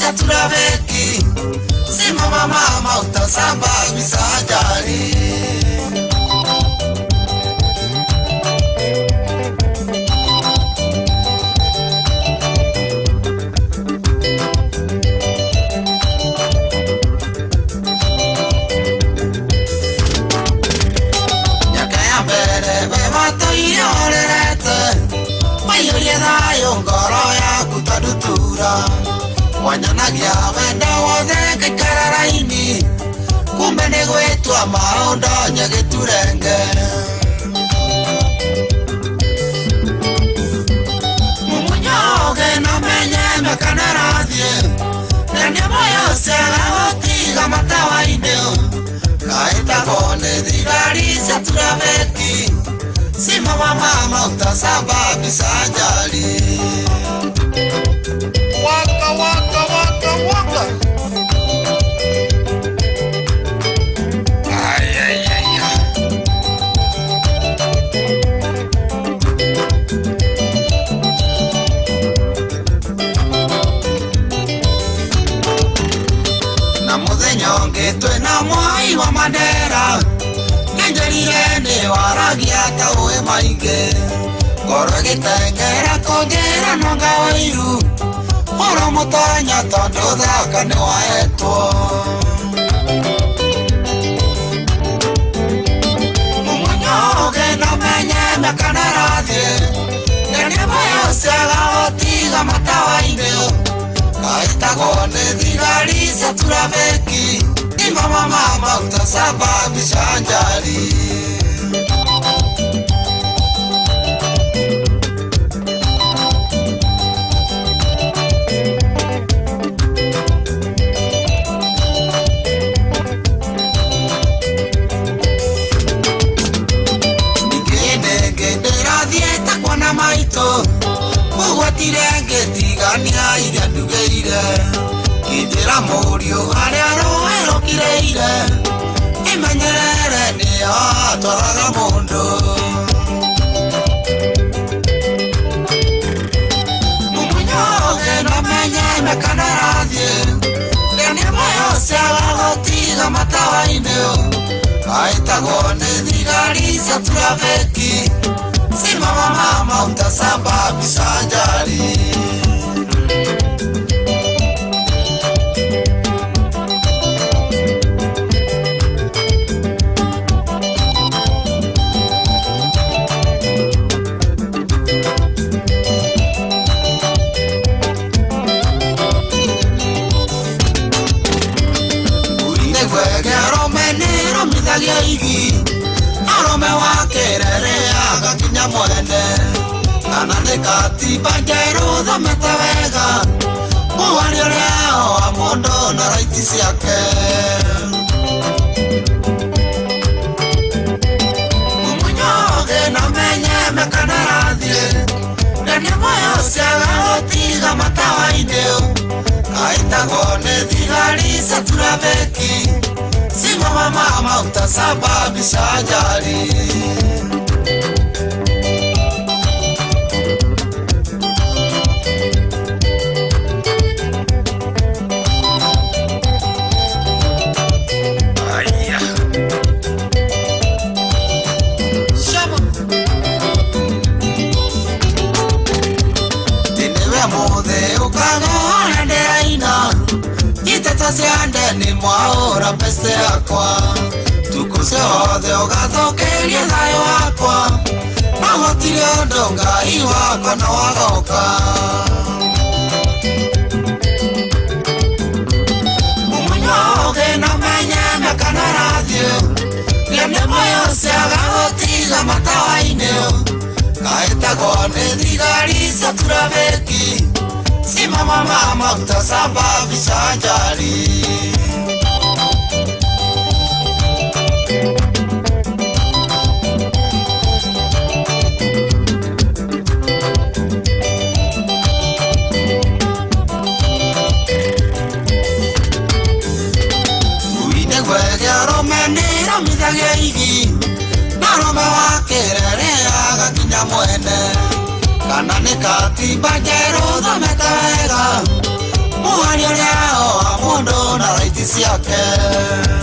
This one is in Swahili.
Digarisha turabeki simama mama utasababisha ajali. Ngoro ya kutadutura wanyanagia wenda wothe ngikararaini kumbe ni gwitwa maundu nyagiturenge mumunyoge na menye mekanarathie nende moyo sega gutiga matawaini kaitagwo ni Digarisha turabeki simama mama utasababisha ajali. Waka waka waka waka. Ay ay ay. Na muthenya ngitwe na mwai wa Mandera ngerire waragia tawe mainge ngoro gitengera kongera nonga wairu oro mutanya tondu thaka ni waetwo mumunyoge na menye mekanarathie nene moyo sega gutiga matawaini kaitagwo ni Digarisha turabeki simama mama utasababisha ajali. Ngenderathie takwa na maito mugwatire ngetigania iria ndugeire Kijira murio aria roerokireire imenyerere niyo twaraga mundu mumunyoge na menye mekanarathie nene moyo sega gutiga matawaini kaitagwo ni Digarisha turabeki simama mama utasababisha ajali. Arome wa kerere agakinya mwene kana ni katiba njeru thomete wega muwari uria wa mundu na raiti ciake mumunyoge na menye mekanarathie nene moyo sega gutiga matawaini kaitagwo ni Digarisha turabeki simama mama utasababisha ajali. Aya. Shama. Tinewe mothe ukagona nderaina itata ciande ni mwaura peste yakwa tukuse othe ugathokerie thayo wakwa mahotire undu Ngai wakwa na wagoka mumunyoge na menye mekanarathie nene moyo sega gutiga matawaini kaitagwo ni Digarisha turabeki simama mama utasababisha ajali. Uine gwegea romenera mithagia igi na rome wa kerere agakinya mwene kana ni katiba njeru thomete wega muwari uria raiti ciake.